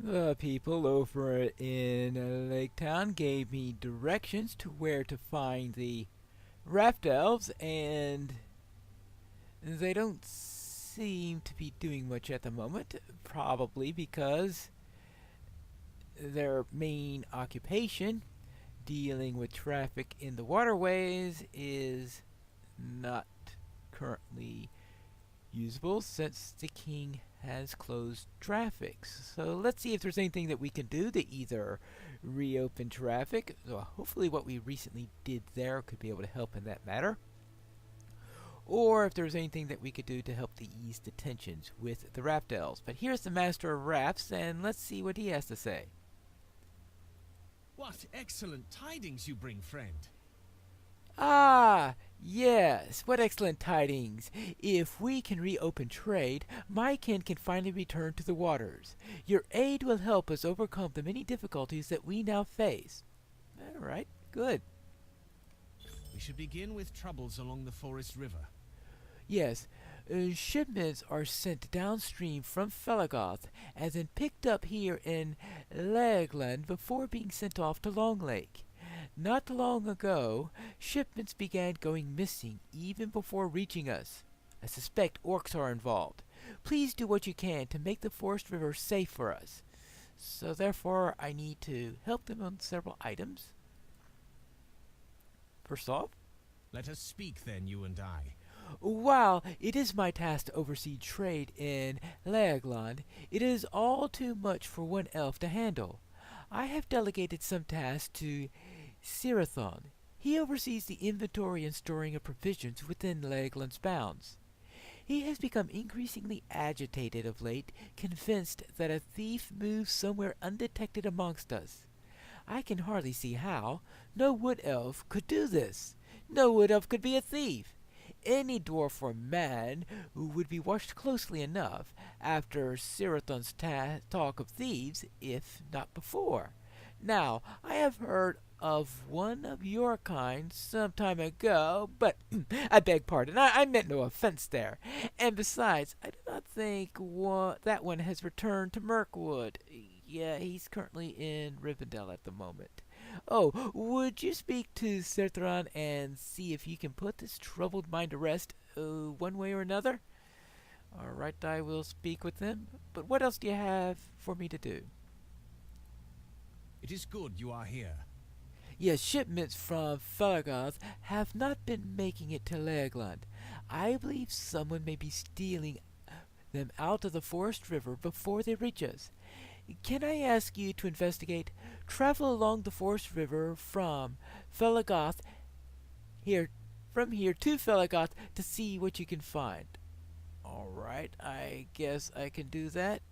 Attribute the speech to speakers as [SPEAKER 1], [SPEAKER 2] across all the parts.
[SPEAKER 1] The people over in Lake Town gave me directions to where to find the Raft Elves, and they don't seem to be doing much at the moment, probably because their main occupation, dealing with traffic in the waterways, is not currently usable since the king has closed traffic. So let's see if there's anything that we can do to either reopen traffic. So hopefully what we recently did there could be able to help in that matter. Or if there's anything that we could do to help to ease the tensions with the Raft Elves. But here's the Master of Rafts, and let's see what he has to say.
[SPEAKER 2] What excellent tidings you bring, friend.
[SPEAKER 1] Ah, yes, what excellent tidings. If we can reopen trade, my kin can finally return to the waters. Your aid will help us overcome the many difficulties that we now face. All right, good.
[SPEAKER 2] We should begin with troubles along the forest river.
[SPEAKER 1] Yes, shipments are sent downstream from Felagoth and then picked up here in Lagland before being sent off to Long Lake. Not long ago, shipments began going missing even before reaching us. I suspect orcs are involved. Please do what you can to make the forest river safe for us. So therefore, I need to help them on several items. First off,
[SPEAKER 2] Let us speak then, you and I.
[SPEAKER 1] while it is my task to oversee trade in Laegland, it is all too much for one elf to handle. I have delegated some tasks to Sirathon. He oversees the inventory and storing of provisions within Laegland's bounds. He has become increasingly agitated of late, convinced that a thief moves somewhere undetected amongst us. I can hardly see how. No wood elf could do this. No wood elf could be a thief. Any dwarf or man who would be watched closely enough after Sirathon's talk of thieves, if not before. Now, I have heard of one of your kind some time ago, but I beg pardon, I meant no offense there. And besides, I do not think that one has returned to Mirkwood. Yeah, he's currently in Rivendell at the moment. Oh, would you speak to Serthron and see if you can put this troubled mind to rest, one way or another? All right, I will speak with them. But what else do you have for me to do?
[SPEAKER 2] It is good you are here.
[SPEAKER 1] Yes, shipments from Felagoth have not been making it to Laegland. I believe someone may be stealing them out of the Forest River before they reach us. Can I ask you to investigate? Travel along the Forest River from Felagoth from here to Felagoth to see what you can find. All right, I guess I can do that.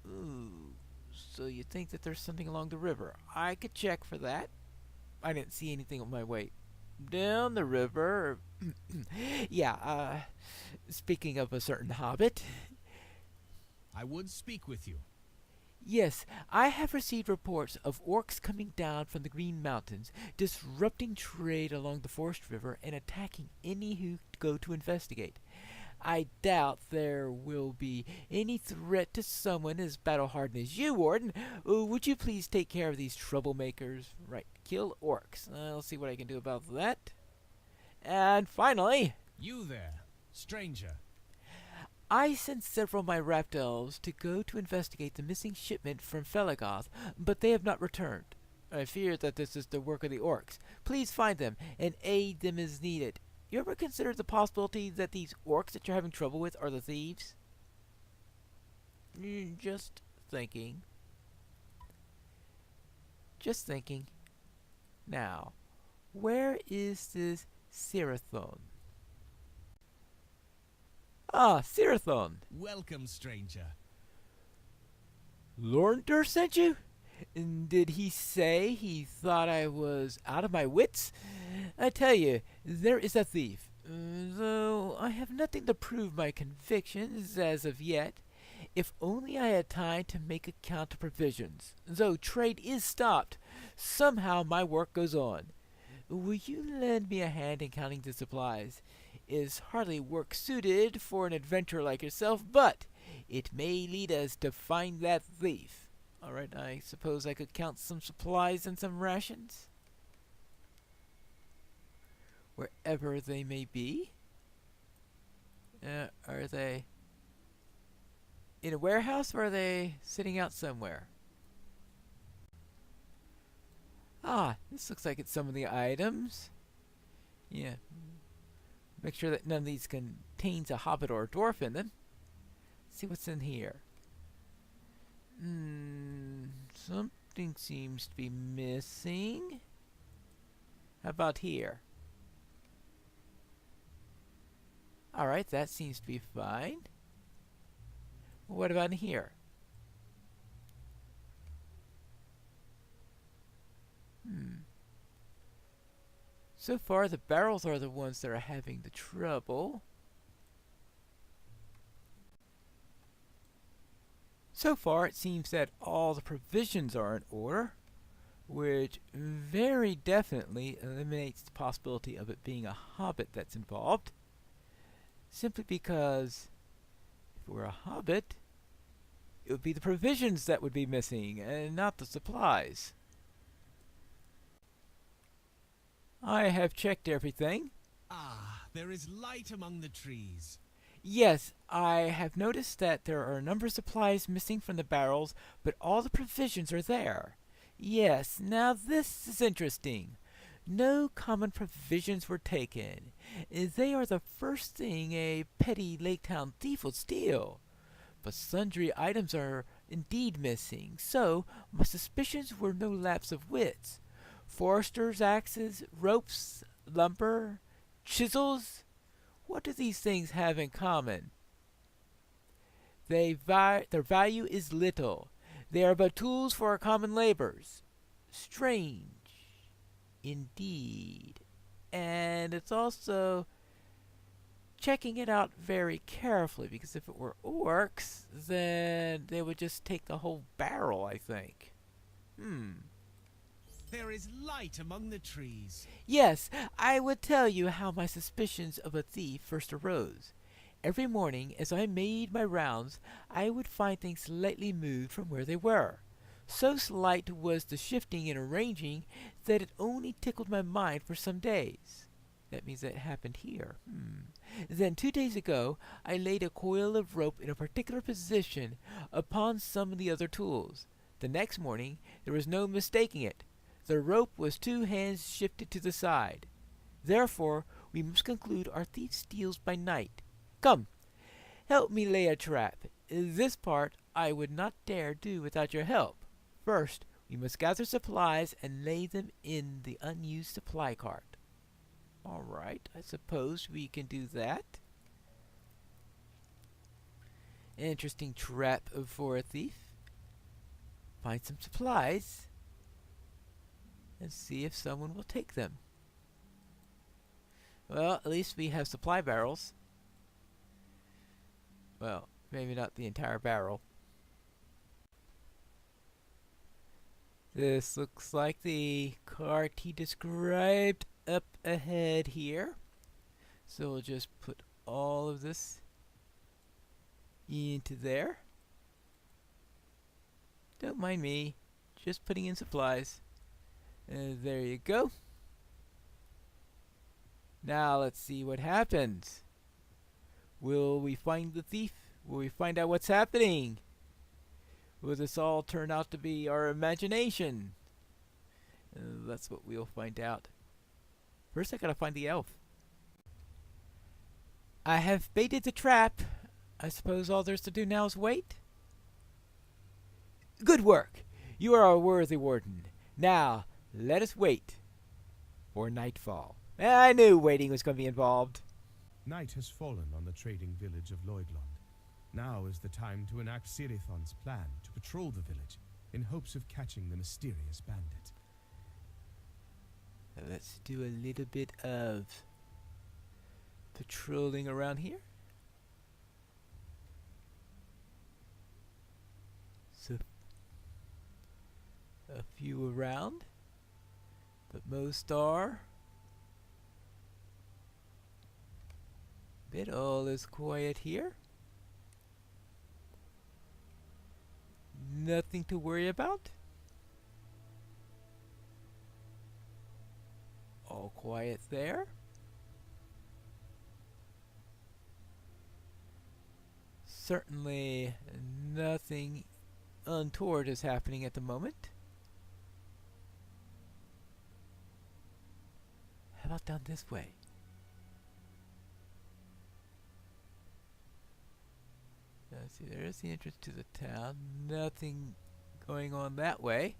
[SPEAKER 1] Ooh, so you think that there's something along the river? I could check for that. I didn't see anything on my way down the river. Yeah, speaking of a certain hobbit.
[SPEAKER 2] I would speak with you.
[SPEAKER 1] Yes, I have received reports of orcs coming down from the Green Mountains, disrupting trade along the Forest River and attacking any who go to investigate. I doubt there will be any threat to someone as battle-hardened as you, Warden. Would you please take care of these troublemakers? Right, kill orcs. I'll see what I can do about that. And finally,
[SPEAKER 2] You there, stranger.
[SPEAKER 1] I sent several of my Raft Elves to go to investigate the missing shipment from Felagoth, but they have not returned. I fear that this is the work of the orcs. Please find them and aid them as needed. You ever considered the possibility that these orcs that you're having trouble with are the thieves? Just thinking. Just thinking. Now, where is this Sirathon? Ah, Sirathon.
[SPEAKER 2] Welcome, stranger.
[SPEAKER 1] Lornter sent you? And did he say he thought I was out of my wits? I tell you, there is a thief. Though I have nothing to prove my convictions as of yet. If only I had time to make a count of provisions. Though trade is stopped, somehow my work goes on. Will you lend me a hand in counting the supplies? Is hardly work suited for an adventurer like yourself, but It may lead us to find that thief. Alright, I suppose I could count some supplies and some rations. Wherever they may be. Are they in a warehouse or are they sitting out somewhere? Ah, this looks like it's some of the items. Yeah. Make sure that none of these contains a hobbit or a dwarf in them. Let's see what's in here. Something seems to be missing. How about here? Alright, that seems to be fine. Well, what about in here? So far, the barrels are the ones that are having the trouble. So far, it seems that all the provisions are in order, which very definitely eliminates the possibility of it being a hobbit that's involved. Simply because if it were a hobbit, it would be the provisions that would be missing and not the supplies. I have checked everything.
[SPEAKER 2] Ah, there is light among the trees.
[SPEAKER 1] Yes, I have noticed that there are a number of supplies missing from the barrels, but all the provisions are there. Yes, now this is interesting. No common provisions were taken. They are the first thing a petty Lake Town thief would steal. But sundry items are indeed missing, so my suspicions were no lapse of wits. Foresters' axes, ropes, lumber, chisels. What do these things have in common? Their value is little. They are but tools for our common labors. Strange, indeed. And it's also checking it out very carefully, because if it were orcs, then they would just take the whole barrel, I think.
[SPEAKER 2] There is light among the trees.
[SPEAKER 1] Yes, I would tell you how my suspicions of a thief first arose. Every morning, as I made my rounds, I would find things slightly moved from where they were. So slight was the shifting and arranging that it only tickled my mind for some days. That means that it happened here. Then 2 days ago, I laid a coil of rope in a particular position upon some of the other tools. The next morning, there was no mistaking it. The rope was 2 hands shifted to the side. Therefore, we must conclude our thief steals by night. Come, help me lay a trap. This part I would not dare do without your help. First, we must gather supplies and lay them in the unused supply cart. All right, I suppose we can do that. Interesting trap for a thief. Find some supplies and see if someone will take them. Well, at least we have supply barrels. Well, maybe not the entire barrel. This looks like the cart he described up ahead here. So we'll just put all of this into there. Don't mind me, just putting in supplies. There you go. Now let's see what happens. Will we find the thief? Will we find out what's happening? Will this all turn out to be our imagination? That's what we'll find out. First I gotta find the elf. I have baited the trap. I suppose all there's to do now is wait? Good work! You are a worthy warden. Now, let us wait for nightfall. I knew waiting was going to be involved.
[SPEAKER 3] Night has fallen on the trading village of Lloydland. Now is the time to enact Sirithon's plan to patrol the village in hopes of catching the mysterious bandit.
[SPEAKER 1] Let's do a little bit of patrolling around here. So, a few around, but most are. But all is quiet here. nothing to worry about. All quiet there. Certainly nothing untoward is happening at the moment. How about down this way? Let's see, there is the entrance to the town. Nothing going on that way.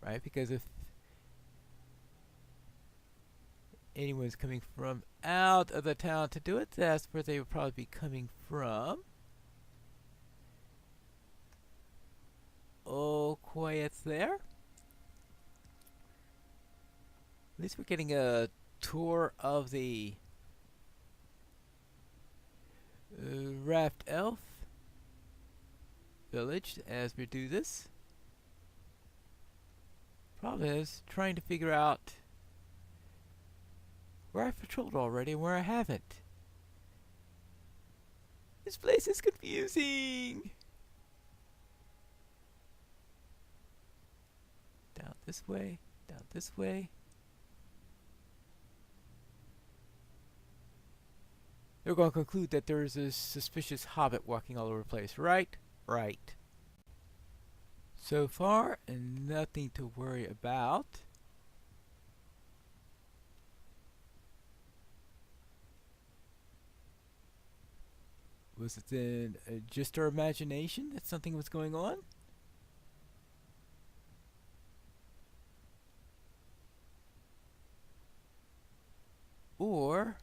[SPEAKER 1] Right, because if anyone's coming from out of the town to do it, that's where they would probably be coming from. Oh, quiet there. At least we're getting a tour of the Raft Elf village as we do this. Problem is trying to figure out where I've patrolled already and where I haven't. This place is confusing. Down this way, down this way. They're going to conclude that there is a suspicious hobbit walking all over the place, right? Right. So far, nothing to worry about. Was it then just our imagination that something was going on? Or,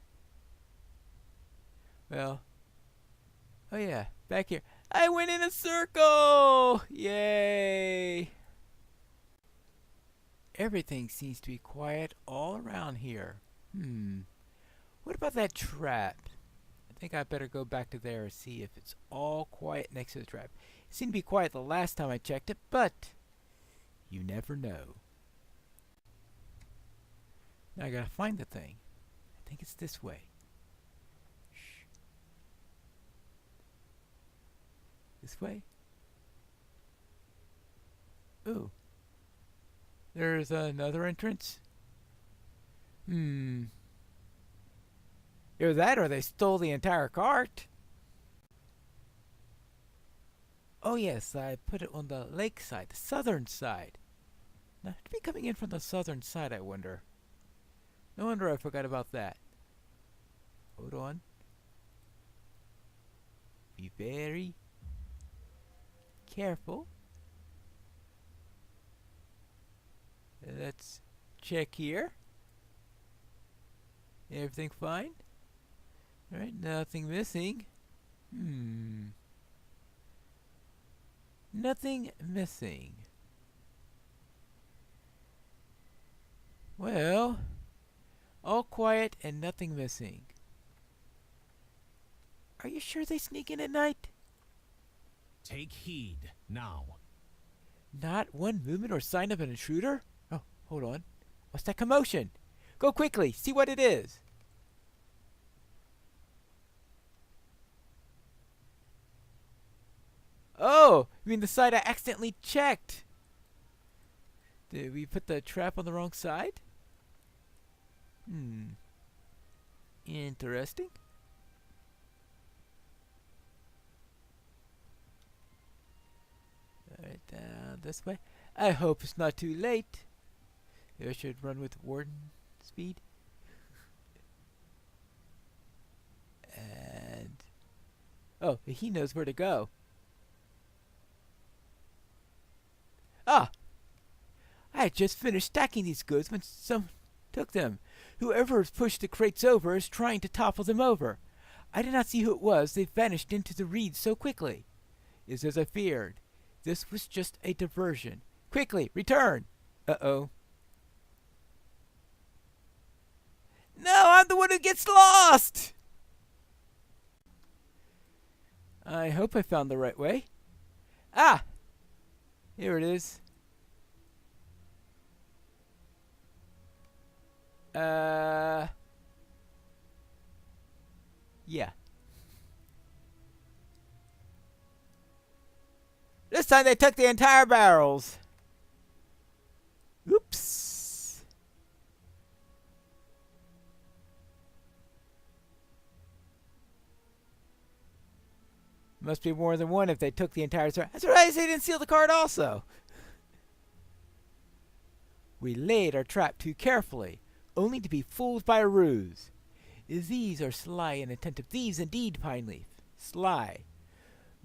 [SPEAKER 1] well, oh yeah, back here. I went in a circle! Yay! Everything seems to be quiet all around here. What about that trap? I think I better go back to there and see if it's all quiet next to the trap. It seemed to be quiet the last time I checked it, but you never know. Now I gotta find the thing. I think it's this way. Shh. This way? Ooh. There's another entrance? Either that or they stole the entire cart. Oh yes, I put it on the lake side, the southern side. Now, to be coming in from the southern side, I wonder. No wonder I forgot about that. Hold on. Be very careful. Let's check here. Everything fine? Alright, nothing missing. Nothing missing. Well, all quiet and nothing missing. Are you sure they sneak in at night?
[SPEAKER 2] Take heed now.
[SPEAKER 1] Not one movement or sign of an intruder? Oh, hold on. What's that commotion? Go quickly, see what it is. Oh, you mean the side I accidentally checked? Did we put the trap on the wrong side? Interesting. Alright, down this way. I hope it's not too late. Maybe I should run with warden speed. And oh, he knows where to go. Ah! I had just finished stacking these goods when some took them. Whoever has pushed the crates over is trying to topple them over. I did not see who it was. They vanished into the reeds so quickly. It's as I feared. This was just a diversion. Quickly, return! Uh-oh. No, I'm the one who gets lost! I hope I found the right way. Ah! Here it is. Yeah. This time they took the entire barrels. Oops. Must be more than one if they took the entire card. That's right, they didn't seal the card also. We laid our trap too carefully, only to be fooled by a ruse. These are sly and attentive thieves indeed, Pineleaf. Sly.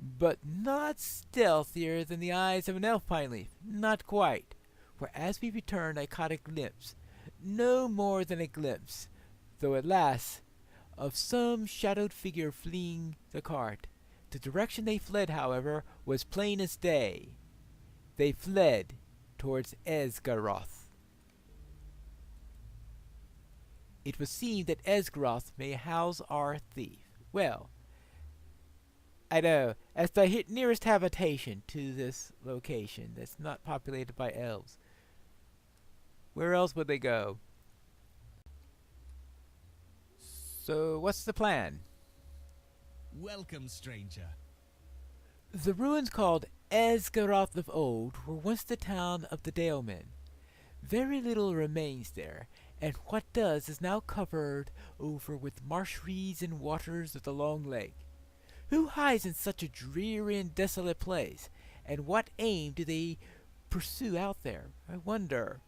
[SPEAKER 1] But not stealthier than the eyes of an elf, Pineleaf. Not quite. For as we returned I caught a glimpse, no more than a glimpse, though alas, of some shadowed figure fleeing the cart. The direction they fled, however, was plain as day. They fled towards Esgaroth. It would seem that Esgaroth may house our thief. Well, I know, as the nearest habitation to this location that's not populated by elves. Where else would they go? So, what's the plan?
[SPEAKER 2] Welcome, stranger.
[SPEAKER 1] The ruins called Esgaroth of Old were once the town of the Dalemen. Very little remains there, and what does is now covered over with marsh reeds and waters of the long lake. Who hides in such a dreary and desolate place, and what aim do they pursue out there? I wonder.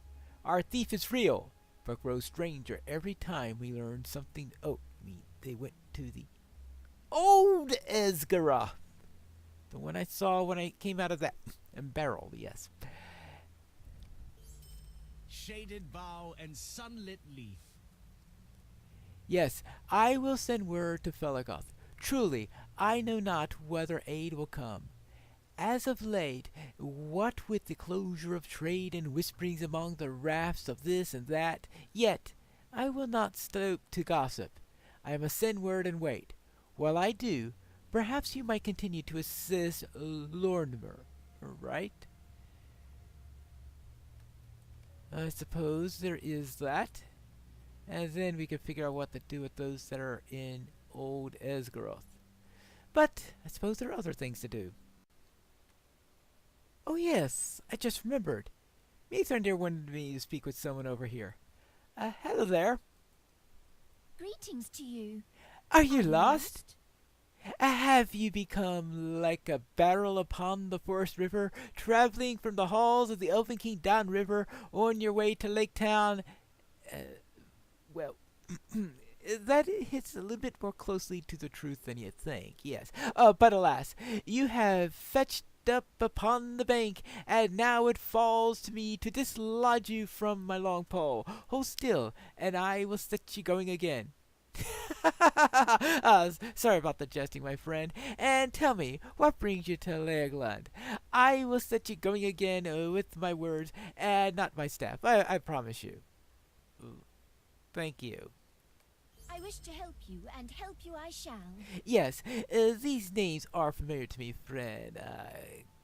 [SPEAKER 1] Our thief is real, but grows stranger every time we learn something. Oh, I mean, they went to the old Esgaroth. The one I saw when I came out of that barrel, yes.
[SPEAKER 2] Shaded bough and sunlit leaf.
[SPEAKER 1] Yes, I will send word to Felagoth. Truly, I know not whether aid will come. As of late, what with the closure of trade and whisperings among the rafts of this and that, yet I will not stoop to gossip. I must send word and wait. While I do, perhaps you might continue to assist Lornimer, right? I suppose there is that. And then we can figure out what to do with those that are in old Esgaroth. But I suppose there are other things to do. Oh yes, I just remembered. Mithrandir wanted me to speak with someone over here. Hello there.
[SPEAKER 4] Greetings to you.
[SPEAKER 1] Are you lost? Have you become like a barrel upon the forest river, traveling from the halls of the Elven King downriver on your way to Lake Town? Well, that hits a little bit more closely to the truth than you think, yes. But alas, you have fetched up upon the bank, and now it falls to me to dislodge you from my long pole. Hold still, and I will set you going again. Sorry about the jesting, my friend. And tell me, what brings you to Legoland? I will set you going again with my words and not my staff. I promise you. Thank you.
[SPEAKER 4] I wish to help you, and help you I shall.
[SPEAKER 1] Yes, these names are familiar to me, friend.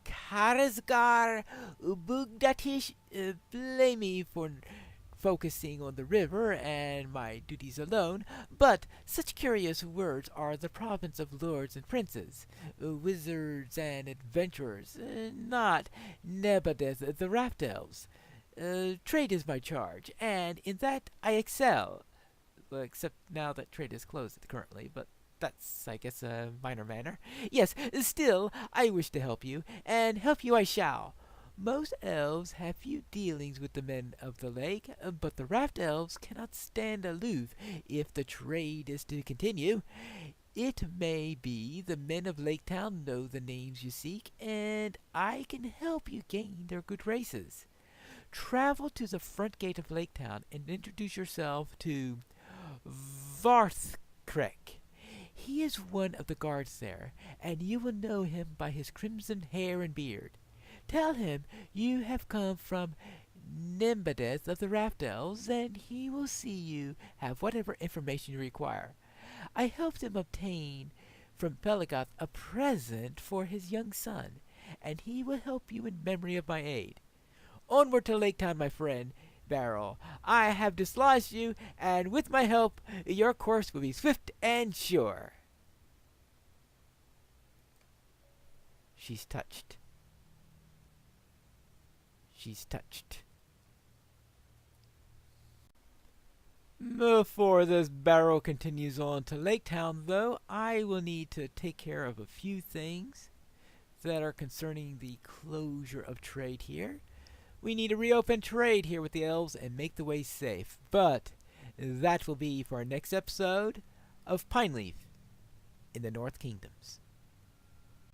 [SPEAKER 1] Karazgar, Bugdatish, blame me for focusing on the river and my duties alone, but such curious words are the province of lords and princes, wizards and adventurers, not Nebadeth the Raft Elves. Trade is my charge, and in that I excel. Well, except now that trade is closed currently, but that's, I guess, a minor matter. Yes, still, I wish to help you, and help you I shall. Most elves have few dealings with the men of the lake, but the Raft Elves cannot stand aloof if the trade is to continue. It may be the men of Lake Town know the names you seek, and I can help you gain their good graces. Travel to the front gate of Lake Town and introduce yourself to Varthkrek. He is one of the guards there, and you will know him by his crimson hair and beard. Tell him you have come from Nimbadeth of the Raft Elves, and he will see you have whatever information you require. I helped him obtain from Pelagoth a present for his young son, and he will help you in memory of my aid. Onward to Lake Town, my friend Barrel. I have dislodged you, and with my help, your course will be swift and sure. She's touched. She's touched. Before this barrel continues on to Lake Town, though, I will need to take care of a few things that are concerning the closure of trade here. We need to reopen trade here with the elves and make the way safe. But that will be for our next episode of Pineleaf in the North Kingdoms.